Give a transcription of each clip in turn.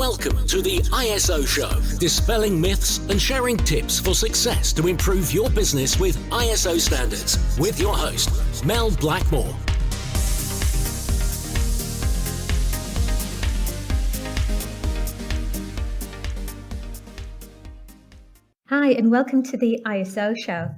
Welcome to the ISO Show, dispelling myths and sharing tips for success to improve your business with ISO standards, with your host, Mel Blackmore. Hi, and welcome to the ISO Show.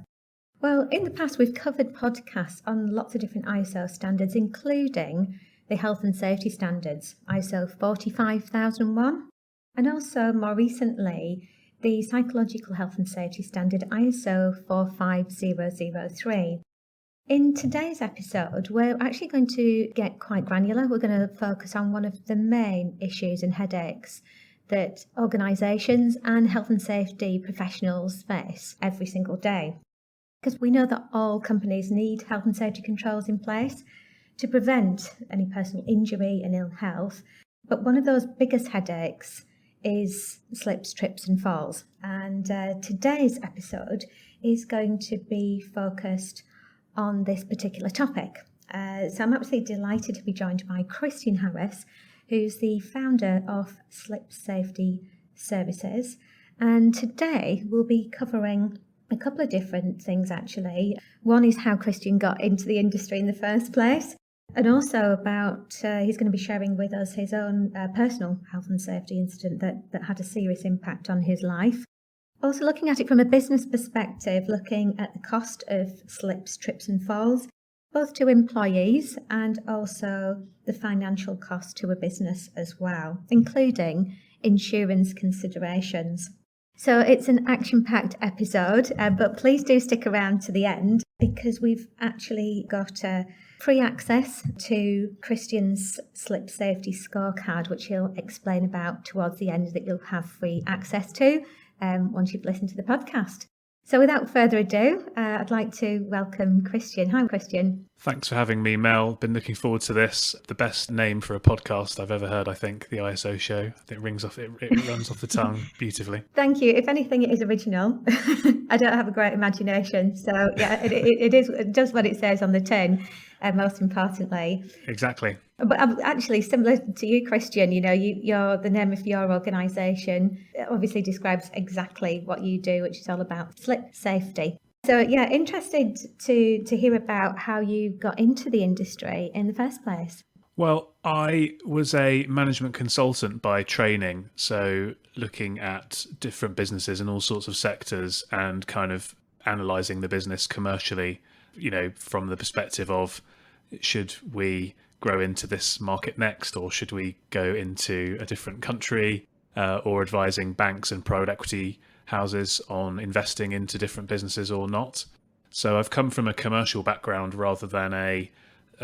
Well, in the past, we've covered podcasts on lots of different ISO standards, including the health and safety standards, ISO 45001, and also more recently, the psychological health and safety standard, ISO 45003. In today's episode, we're actually going to get quite granular. We're going to focus on one of the main issues and headaches that organisations and health and safety professionals face every single day. Because we know that all companies need health and safety controls in place to prevent any personal injury and ill health. But one of those biggest headaches is slips, trips and falls. And today's episode is going to be focused on this particular topic. So I'm absolutely delighted to be joined by Christian Harris, who's the founder of Slip Safety Services. And today we'll be covering a couple of different things, actually. One is how Christian got into the industry in the first place, and also about, he's going to be sharing with us his own personal health and safety incident that had a serious impact on his life. Also looking at it from a business perspective, looking at the cost of slips, trips and falls, both to employees and also the financial cost to a business as well, including insurance considerations. So it's an action-packed episode, but please do stick around to the end because we've actually got free access to Christian's slip safety scorecard, which he'll explain about towards the end, that you'll have free access to once you've listened to the podcast. So without further ado, I'd like to welcome Christian. Hi, Christian. Thanks for having me, Mel. Been looking forward to this. The best name for a podcast I've ever heard, I think, the ISO Show. It runs off the tongue beautifully. Thank you. If anything, it is original. I don't have a great imagination. So yeah, it is just what it says on the tin, most importantly. Exactly. But actually, similar to you, Christian, you're the name of your organisation obviously describes exactly what you do, which is all about slip safety. So yeah, interested to hear about how you got into the industry in the first place. Well, I was a management consultant by training, so looking at different businesses in all sorts of sectors and kind of analysing the business commercially, from the perspective of, should we grow into this market next, or should we go into a different country, or advising banks and private equity houses on investing into different businesses or not. So I've come from a commercial background rather than a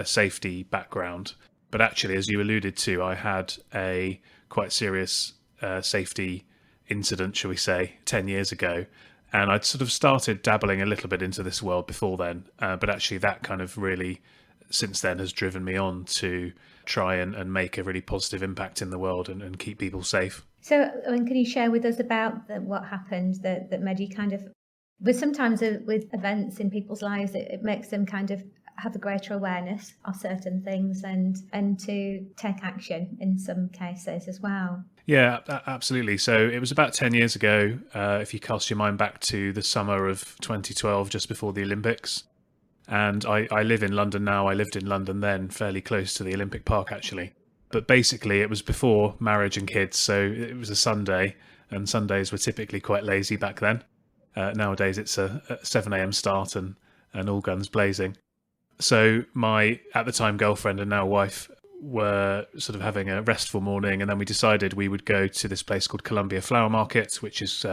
safety background. But actually, as you alluded to, I had a quite serious safety incident, shall we say, 10 years ago. And I'd sort of started dabbling a little bit into this world before then. But actually that kind of really, since then, has driven me on to try and make a really positive impact in the world and keep people safe. So, can you share with us about what happened that made you kind of, but sometimes with events in people's lives, it makes them kind of have a greater awareness of certain things and to take action in some cases as well. Yeah, absolutely. So it was about 10 years ago, if you cast your mind back to the summer of 2012, just before the Olympics. And I live in London now. I lived in London then, fairly close to the Olympic Park, actually. But basically, it was before marriage and kids, so it was a Sunday, and Sundays were typically quite lazy back then. Nowadays, it's a 7 a.m. start and all guns blazing. So my, at the time, girlfriend and now wife were sort of having a restful morning, and then we decided we would go to this place called Columbia Flower Market, which is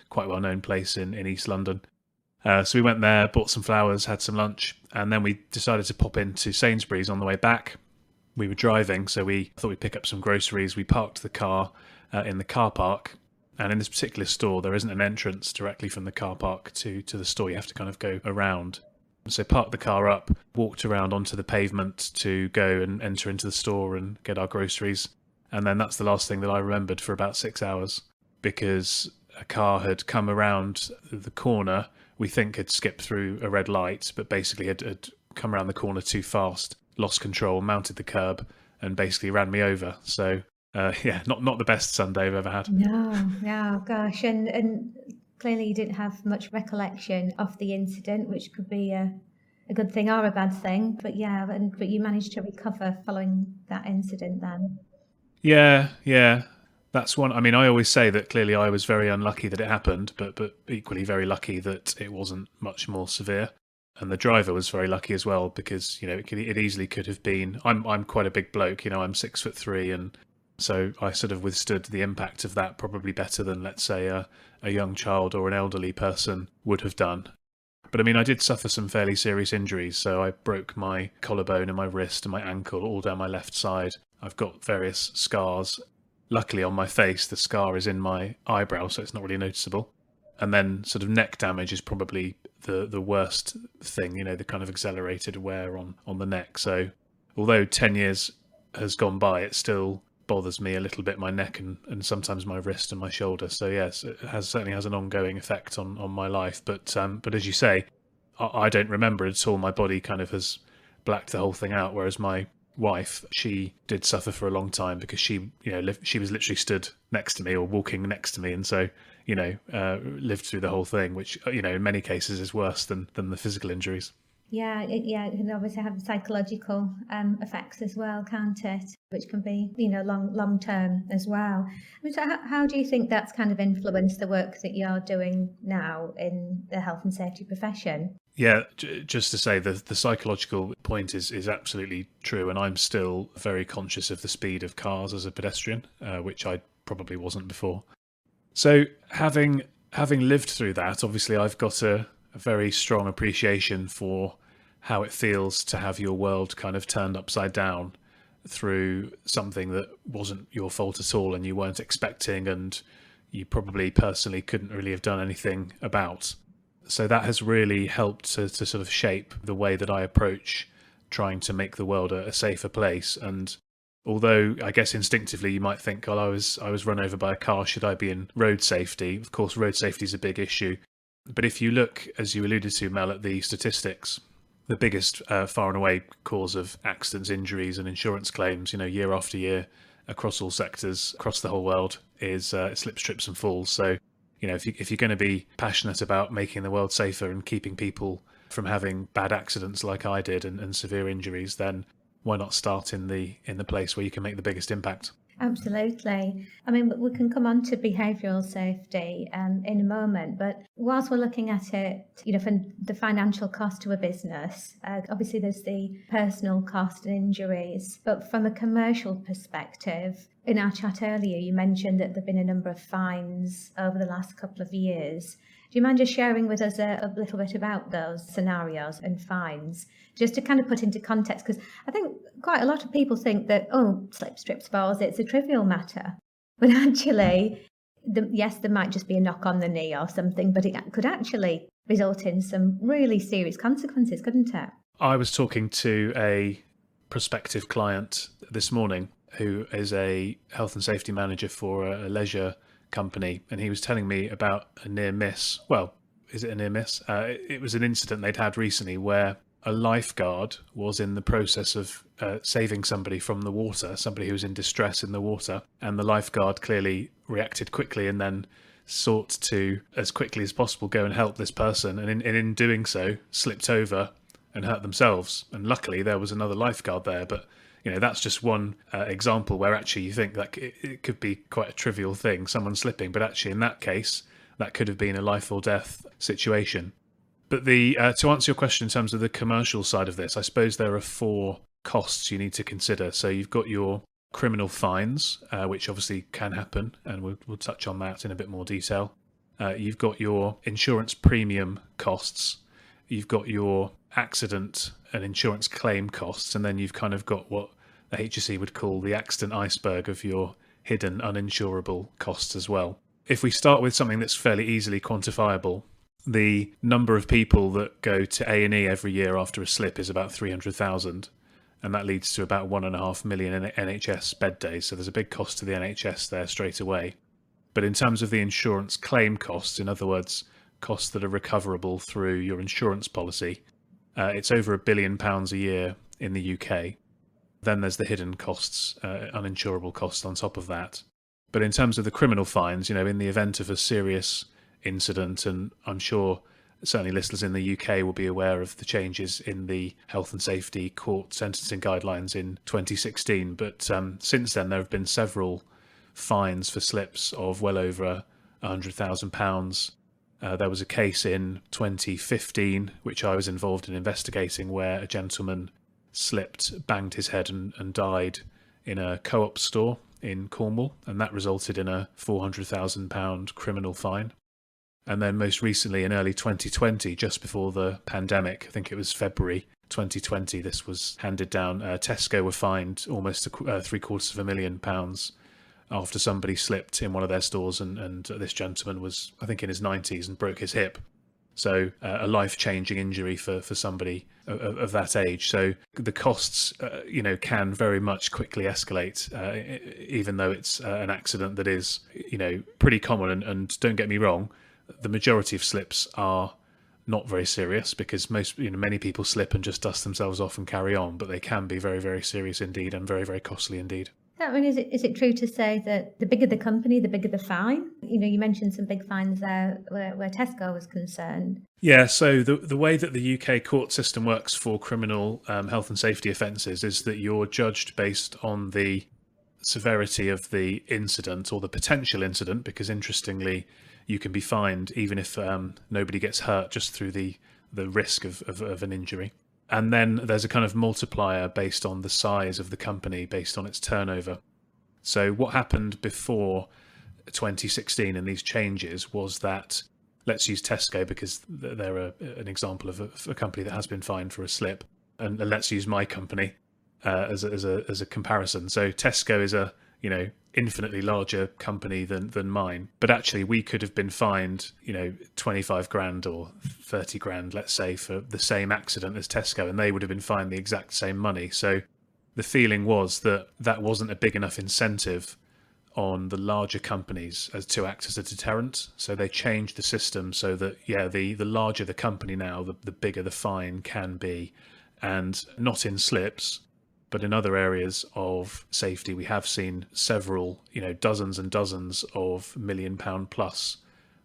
quite a well-known place in East London. So we went there, bought some flowers, had some lunch, and then we decided to pop into Sainsbury's on the way back. We were driving, so we thought we'd pick up some groceries. We parked the car in the car park, and in this particular store, there isn't an entrance directly from the car park to the store. You have to kind of go around. So parked the car up, walked around onto the pavement to go and enter into the store and get our groceries. And then that's the last thing that I remembered for about 6 hours, because a car had come around the corner, we think had skipped through a red light, but basically had come around the corner too fast, lost control, mounted the curb, and basically ran me over. So Yeah, not the best Sunday I've ever had. No, gosh, and clearly you didn't have much recollection of the incident, which could be a good thing or a bad thing. But yeah, but you managed to recover following that incident then. Yeah. That's one. I mean, I always say that clearly I was very unlucky that it happened, but equally very lucky that it wasn't much more severe. And the driver was very lucky as well because it easily could have been. I'm quite a big bloke. I'm 6'3", and so I sort of withstood the impact of that probably better than, let's say, a young child or an elderly person would have done. But I mean, I did suffer some fairly serious injuries. So I broke my collarbone and my wrist and my ankle all down my left side. I've got various scars. Luckily on my face, the scar is in my eyebrow, so it's not really noticeable. And then sort of neck damage is probably the worst thing, the kind of accelerated wear on the neck. So although 10 years has gone by, it still bothers me a little bit, my neck and sometimes my wrist and my shoulder. So yes, it certainly has an ongoing effect on my life. But as you say, I don't remember it at all. My body kind of has blacked the whole thing out, whereas my wife, she did suffer for a long time because she was literally stood next to me or walking next to me, and so lived through the whole thing, which in many cases is worse than the physical injuries. Yeah, it can obviously have psychological effects as well, can't it? Which can be, long term as well. I mean, so how do you think that's kind of influenced the work that you're doing now in the health and safety profession? Yeah, just to say the psychological point is absolutely true, and I'm still very conscious of the speed of cars as a pedestrian, which I probably wasn't before. So having lived through that, obviously I've got a very strong appreciation for how it feels to have your world kind of turned upside down through something that wasn't your fault at all and you weren't expecting, and you probably personally couldn't really have done anything about. So that has really helped to sort of shape the way that I approach trying to make the world a safer place. And although I guess instinctively you might think, I was run over by a car, should I be in road safety? Of course, road safety is a big issue. But if you look, as you alluded to, Mel, at the statistics, the biggest far and away cause of accidents, injuries and insurance claims, year after year across all sectors, across the whole world, is slips, trips and falls. So, if you're going to be passionate about making the world safer and keeping people from having bad accidents like I did and severe injuries, then why not start in the place where you can make the biggest impact? Absolutely. I mean, we can come on to behavioural safety in a moment, but whilst we're looking at it, from the financial cost to a business, obviously there's the personal cost and injuries, but from a commercial perspective, in our chat earlier, you mentioned that there have been a number of fines over the last couple of years. Do you mind just sharing with us a little bit about those scenarios and fines, just to kind of put into context? Because I think quite a lot of people think that, slips, trips, falls, it's a trivial matter. But actually, yes, there might just be a knock on the knee or something, but it could actually result in some really serious consequences, couldn't it? I was talking to a prospective client this morning who is a health and safety manager for a leisure company, and he was telling me about a near miss. Well, is it a near miss? It was an incident they'd had recently where a lifeguard was in the process of saving somebody from the water, somebody who was in distress in the water, and the lifeguard clearly reacted quickly and then sought to, as quickly as possible, go and help this person, and in doing so slipped over and hurt themselves. And luckily there was another lifeguard there, but that's just one example where actually you think that it could be quite a trivial thing, someone slipping, but actually in that case, that could have been a life or death situation. But to answer your question in terms of the commercial side of this, I suppose there are 4 costs you need to consider. So you've got your criminal fines, which obviously can happen, and we'll touch on that in a bit more detail. You've got your insurance premium costs. You've got your accident and insurance claim costs, and then you've kind of got what the HSE would call the accident iceberg of your hidden uninsurable costs as well. If we start with something that's fairly easily quantifiable, the number of people that go to A&E every year after a slip is about 300,000, and that leads to about 1.5 million NHS bed days. So there's a big cost to the NHS there straight away. But in terms of the insurance claim costs, in other words, costs that are recoverable through your insurance policy, it's over £1 billion a year in the UK. Then there's the hidden costs, uninsurable costs on top of that. But in terms of the criminal fines, in the event of a serious incident, and I'm sure certainly listeners in the UK will be aware of the changes in the health and safety court sentencing guidelines in 2016. But since then, there have been several fines for slips of well over £100,000. There was a case in 2015, which I was involved in investigating, where a gentleman slipped, banged his head and died in a Co-op store in Cornwall, and that resulted in a £400,000 criminal fine. And then most recently in early 2020, just before the pandemic, I think it was February 2020, this was handed down. Tesco were fined almost £750,000 after somebody slipped in one of their stores, and this gentleman was, I think, in his 90s and broke his hip. So a life-changing injury for somebody of that age. So the costs, can very much quickly escalate, even though it's an accident that is, pretty common. And don't get me wrong, the majority of slips are not very serious, because many people slip and just dust themselves off and carry on, but they can be very, very serious indeed, and very, very costly indeed. I mean, is it true to say that the bigger the company, the bigger the fine? You mentioned some big fines there where Tesco was concerned. Yeah, so the way that the UK court system works for criminal health and safety offences is that you're judged based on the severity of the incident, or the potential incident, because interestingly, you can be fined even if nobody gets hurt, just through the risk of an injury. And then there's a kind of multiplier based on the size of the company, based on its turnover. So what happened before 2016 in these changes was that, let's use Tesco because they're an example of a company that has been fined for a slip, and let's use my company as a comparison. So Tesco is a infinitely larger company than mine, but actually we could have been fined 25 grand or 30 grand, let's say, for the same accident as Tesco, and they would have been fined the exact same money. So the feeling was that wasn't a big enough incentive on the larger companies as to act as a deterrent. So they changed the system so that the larger the company now, the bigger the fine can be. And not in slips, but in other areas of safety, we have seen several, dozens and dozens of £1 million plus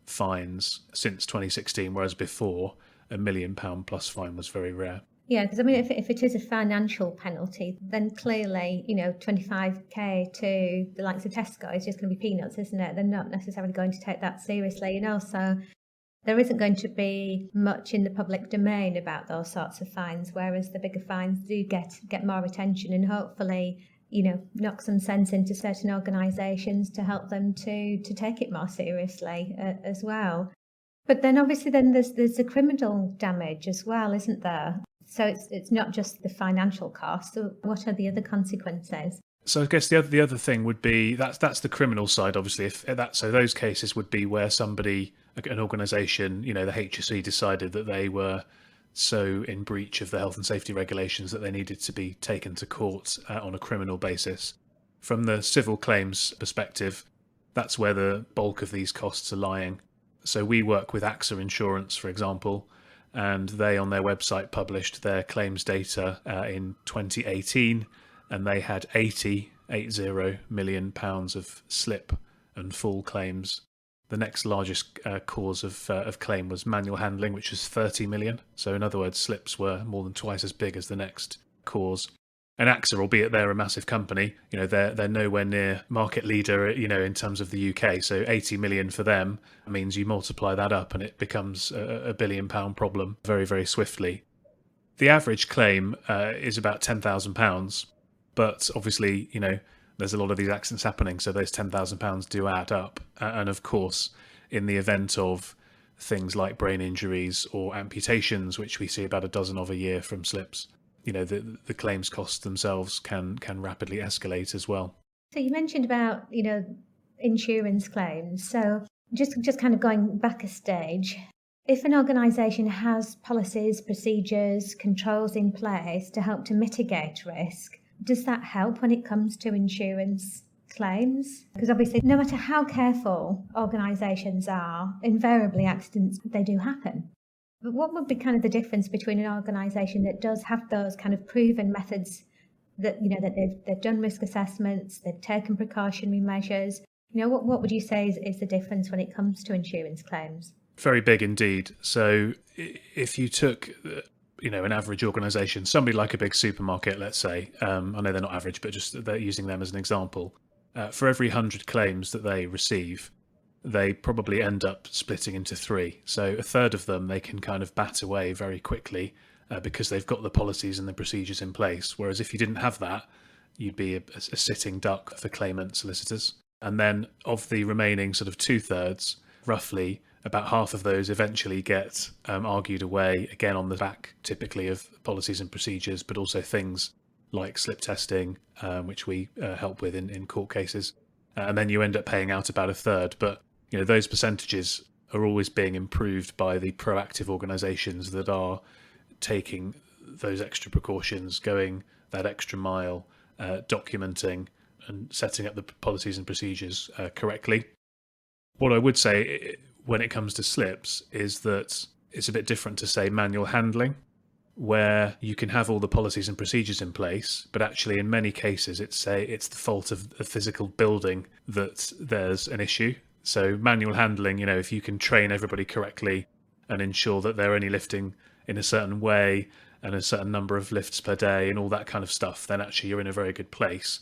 fines since 2016, whereas before £1 million plus fine was very rare. Yeah, because I mean, if it is a financial penalty, then clearly, 25k to the likes of Tesco is just going to be peanuts, isn't it? They're not necessarily going to take that seriously, So there isn't going to be much in the public domain about those sorts of fines, whereas the bigger fines do get more attention and hopefully, knock some sense into certain organisations to help them to take it more seriously as well. But then obviously there's the criminal damage as well, isn't there? So it's not just the financial cost. So what are the other consequences? So I guess the other thing would be that's the criminal side, obviously. So those cases would be where somebody, an organisation, the HSE decided that they were so in breach of the health and safety regulations that they needed to be taken to court on a criminal basis. From the civil claims perspective, that's where the bulk of these costs are lying. So we work with AXA Insurance, for example, and they on their website published their claims data in 2018. And they had 80 million pounds of slip and fall claims. The next largest cause of claim was manual handling, which was 30 million. So in other words, slips were more than twice as big as the next cause. And AXA, albeit they're a massive company, they're nowhere near market leader, in terms of the UK. So 80 million for them means you multiply that up and it becomes a £1 billion problem very, very swiftly. The average claim is about £10,000. But obviously, there's a lot of these accidents happening, so those £10,000 do add up. And of course, in the event of things like brain injuries or amputations, which we see about a dozen of a year from slips, the claims costs themselves can rapidly escalate as well. So you mentioned about, insurance claims. So just kind of going back a stage, if an organisation has policies, procedures, controls in place to help to mitigate risk, does that help when it comes to insurance claims? Because obviously, no matter how careful organisations are, invariably accidents, they do happen. But what would be kind of the difference between an organisation that does have those kind of proven methods that they've done risk assessments, they've taken precautionary measures. What would you say is the difference when it comes to insurance claims? Very big indeed. So if you took an average organisation, somebody like a big supermarket, let's say, I know they're not average, but just they're using them as an example. For every 100 claims that they receive, they probably end up splitting into 3. So a third of them they can kind of bat away very quickly because they've got the policies and the procedures in place. Whereas if you didn't have that, you'd be a sitting duck for claimant solicitors. And then of the remaining sort of 2/3, roughly about half of those eventually get argued away, again on the back typically of policies and procedures, but also things like slip testing, which we help with in court cases. And then you end up paying out about a third. But those percentages are always being improved by the proactive organisations that are taking those extra precautions, going that extra mile, documenting and setting up the policies and procedures correctly. What I would say when it comes to slips is that it's a bit different to, say, manual handling, where you can have all the policies and procedures in place, but actually in many cases it's the fault of the physical building that there's an issue. So manual handling, if you can train everybody correctly and ensure that they're only lifting in a certain way and a certain number of lifts per day and all that kind of stuff, then actually you're in a very good place.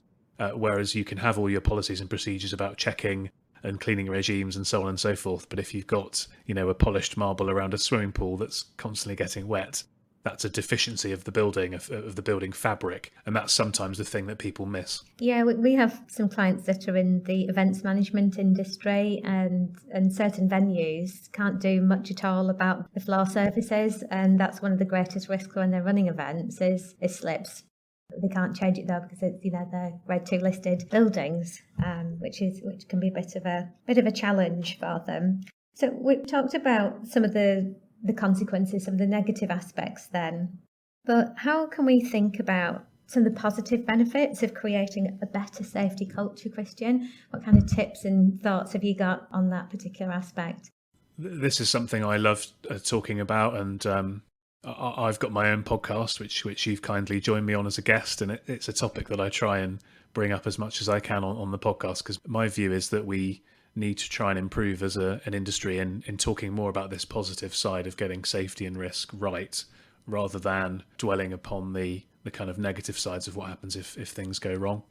Whereas you can have all your policies and procedures about checking and cleaning regimes and so on and so forth. But if you've got, a polished marble around a swimming pool that's constantly getting wet, that's a deficiency of the building, of the building fabric. And that's sometimes the thing that people miss. Yeah, we have some clients that are in the events management industry, and certain venues can't do much at all about the floor surfaces. And that's one of the greatest risks when they're running events is slips. They can't change it though because it's they're Grade 2 listed buildings, which can be a bit of a challenge for them. So we've talked about some of the consequences, some of the negative aspects then. But how can we think about some of the positive benefits of creating a better safety culture, Christian? What kind of tips and thoughts have you got on that particular aspect? This is something I love talking about, and I've got my own podcast, which you've kindly joined me on as a guest, and it's a topic that I try and bring up as much as I can on the podcast, because my view is that we need to try and improve as an industry in talking more about this positive side of getting safety and risk right, rather than dwelling upon the kind of negative sides of what happens if things go wrong.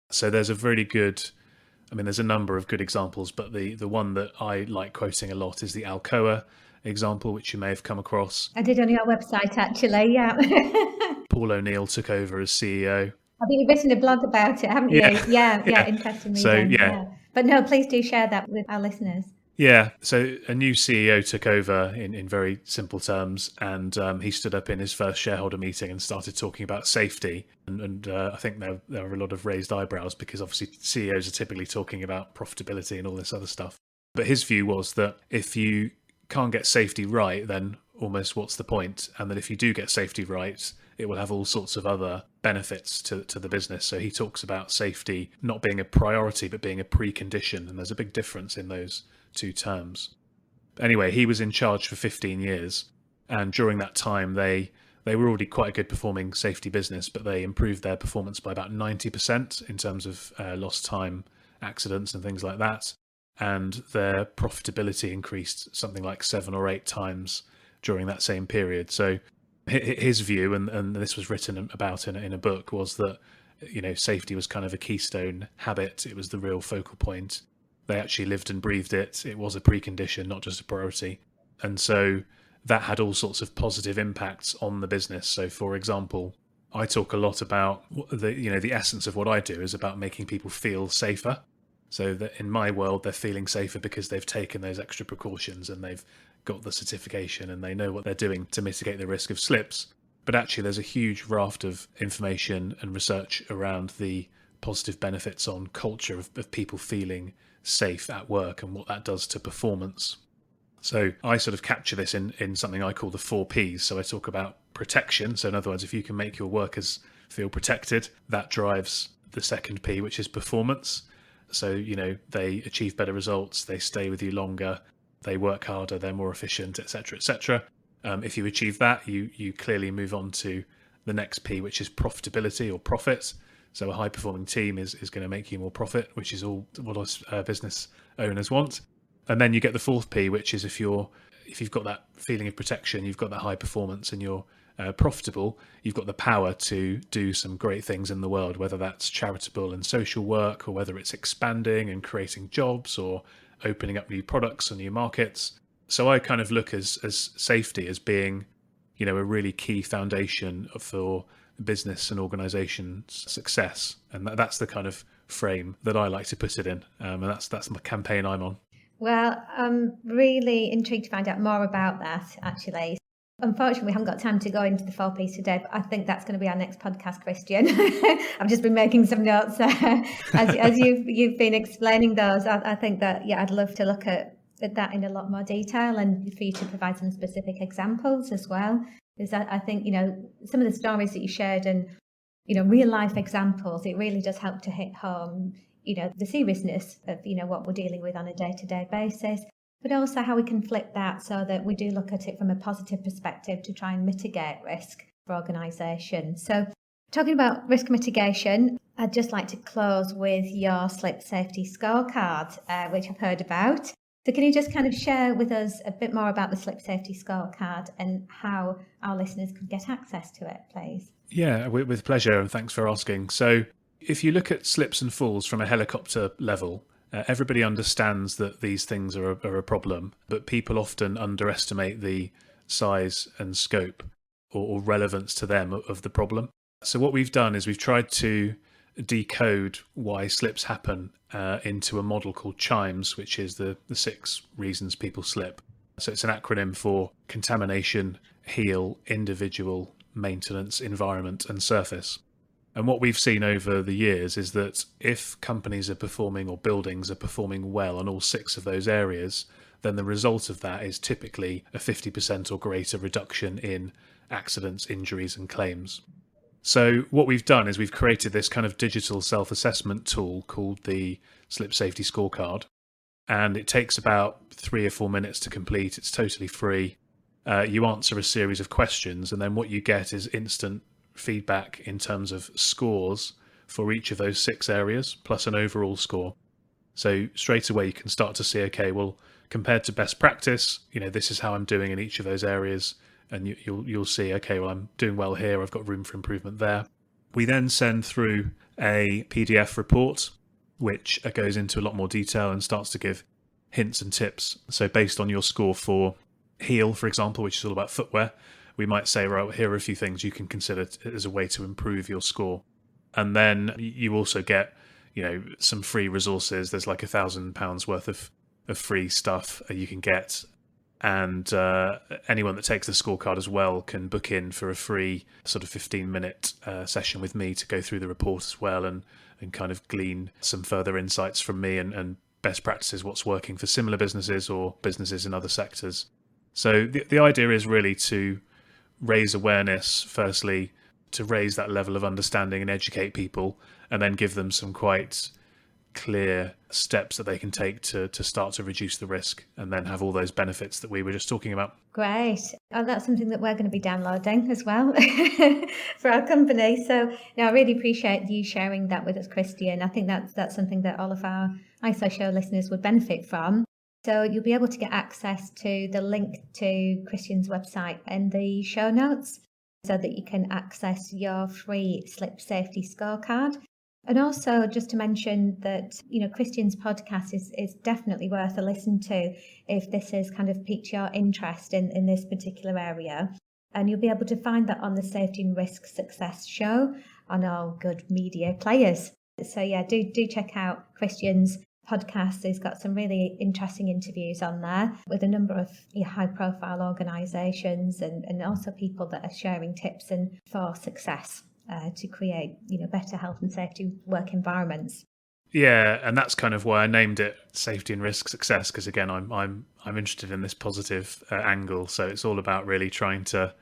So there's there's a number of good examples, but the one that I like quoting a lot is the Alcoa example, which you may have come across. I did on your website, actually, yeah. Paul O'Neill took over as CEO. I think you've written a blog about it, haven't you? Yeah, interesting. So, yeah. But no, please do share that with our listeners. Yeah, so a new CEO took over in very simple terms, and he stood up in his first shareholder meeting and started talking about safety. And I think there were a lot of raised eyebrows because obviously CEOs are typically talking about profitability and all this other stuff. But his view was that if you can't get safety right, then almost what's the point? And that if you do get safety right, it will have all sorts of other benefits to the business. So he talks about safety not being a priority, but being a precondition. And there's a big difference in those two terms. Anyway, he was in charge for 15 years. And during that time, they were already quite a good performing safety business, but they improved their performance by about 90% in terms of lost time accidents and things like that. And their profitability increased something like 7 or 8 times during that same period. So his view, and this was written about in a book, was that safety was kind of a keystone habit. It was the real focal point. They actually lived and breathed it. It was a precondition, not just a priority. And so that had all sorts of positive impacts on the business. So, for example, I talk a lot about the essence of what I do is about making people feel safer. So that in my world, they're feeling safer because they've taken those extra precautions and they've got the certification and they know what they're doing to mitigate the risk of slips. But actually, there's a huge raft of information and research around the positive benefits on culture of people feeling safe at work and what that does to performance. So I sort of capture this in something I call the 4 Ps. So I talk about protection. So in other words, if you can make your workers feel protected, that drives the second P, which is performance. So, they achieve better results, they stay with you longer, they work harder, they're more efficient, etc., etc. If you achieve that, you clearly move on to the next P, which is profitability or profit. So a high performing team is going to make you more profit, which is all what us business owners want. And then you get the fourth P, which is if you've got that feeling of protection, you've got that high performance, and you're profitable, you've got the power to do some great things in the world, whether that's charitable and social work, or whether it's expanding and creating jobs, or opening up new products or new markets. So I kind of look as safety as being, a really key foundation for business and organization's success. And that's the kind of frame that I like to put it in. And that's my campaign I'm on. Well, I'm really intrigued to find out more about that, actually. Unfortunately, we haven't got time to go into the 4 Ps today, but I think that's going to be our next podcast, Christian. I've just been making some notes as you've been explaining those. I think that, I'd love to look at that in a lot more detail, and for you to provide some specific examples as well. Because I think, some of the stories that you shared and, real life examples, it really does help to hit home, the seriousness of, what we're dealing with on a day-to-day basis, but also how we can flip that so that we do look at it from a positive perspective to try and mitigate risk for organisations. So talking about risk mitigation, I'd just like to close with your slip safety scorecard, which I've heard about. So can you just kind of share with us a bit more about the slip safety scorecard and how our listeners could get access to it, please? Yeah, with pleasure, and thanks for asking. So if you look at slips and falls from a helicopter level, everybody understands that these things are a problem, but people often underestimate the size and scope or relevance to them of the problem. So what we've done is we've tried to decode why slips happen into a model called CHIMES, which is the 6 reasons people slip. So it's an acronym for contamination, heal, individual, maintenance, environment, and surface. And what we've seen over the years is that if companies are performing, or buildings are performing well on all 6 of those areas, then the result of that is typically a 50% or greater reduction in accidents, injuries, and claims. So what we've done is we've created this kind of digital self-assessment tool called the Slip Safety Scorecard. And it takes about 3 or 4 minutes to complete. It's totally free. You answer a series of questions, and then what you get is instant feedback in terms of scores for each of those 6 areas, plus an overall score. So straight away you can start to see, okay, well, compared to best practice, this is how I'm doing in each of those areas. And you'll see, okay, well, I'm doing well here. I've got room for improvement there. We then send through a PDF report, which goes into a lot more detail and starts to give hints and tips. So based on your score for heel, for example, which is all about footwear, we might say, right, here are a few things you can consider as a way to improve your score. And then you also get, some free resources. There's like £1,000 worth of free stuff you can get. And anyone that takes the scorecard as well can book in for a free sort of 15-minute session with me to go through the report as well, and kind of glean some further insights from me and best practices, what's working for similar businesses or businesses in other sectors. So the idea is really to raise awareness, firstly, to raise that level of understanding and educate people, and then give them some quite clear steps that they can take to start to reduce the risk, and then have all those benefits that we were just talking about. Great. That's something that we're going to be downloading as well for our company. So I really appreciate you sharing that with us, Christian. I think that's something that all of our ISO show listeners would benefit from. So you'll be able to get access to the link to Christian's website in the show notes, so that you can access your free slip safety scorecard. And also just to mention that, Christian's podcast is definitely worth a listen to if this has kind of piqued your interest in this particular area. And you'll be able to find that on the Safety and Risk Success show on all good media players. So do check out Christian's podcast. He's got some really interesting interviews on there with a number of high profile organisations and also people that are sharing tips and for success. To create, better health and safety work environments. Yeah, and that's kind of why I named it Safety and Risk Success, because again, I'm interested in this positive angle. So it's all about really trying to,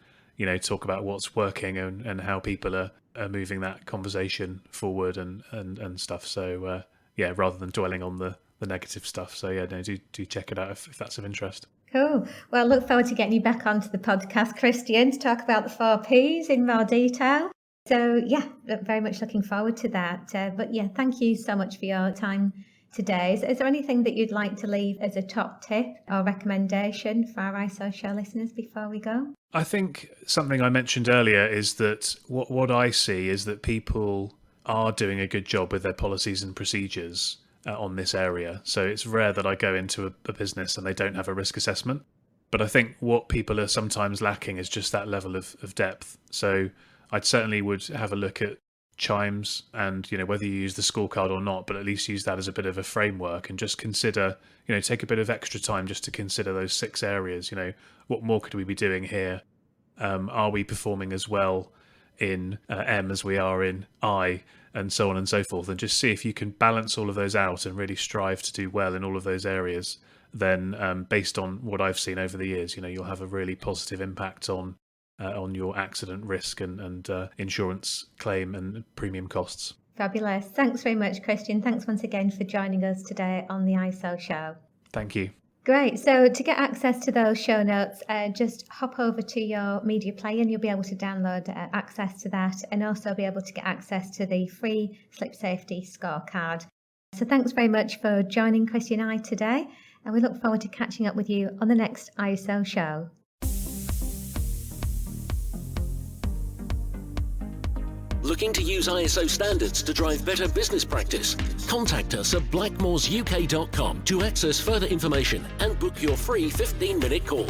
talk about what's working and how people are moving that conversation forward and stuff. So rather than dwelling on the negative stuff. So do check it out if that's of interest. Cool. Well, I look forward to getting you back onto the podcast, Christian, to talk about the 4Ps in more detail. So, yeah, very much looking forward to that. But yeah, thank you so much for your time today. Is there anything that you'd like to leave as a top tip or recommendation for our ISO show listeners before we go? I think something I mentioned earlier is that what I see is that people are doing a good job with their policies and procedures on this area. So it's rare that I go into a business and they don't have a risk assessment. But I think what people are sometimes lacking is just that level of depth. So I'd certainly would have a look at Chimes and, whether you use the scorecard or not, but at least use that as a bit of a framework and just consider, take a bit of extra time just to consider those 6 areas. What more could we be doing here? Are we performing as well in M as we are in I, and so on and so forth, and just see if you can balance all of those out and really strive to do well in all of those areas. Then based on what I've seen over the years, you'll have a really positive impact on your accident risk and insurance claim and premium costs. Fabulous. Thanks very much, Christian. Thanks once again for joining us today on the ISO show. Thank you. Great. So to get access to those show notes, just hop over to your media player and you'll be able to download access to that, and also be able to get access to the free slip safety scorecard. So thanks very much for joining Christian and I today, and we look forward to catching up with you on the next ISO show. Looking to use ISO standards to drive better business practice? Contact us at blackmoresuk.com to access further information and book your free 15-minute call.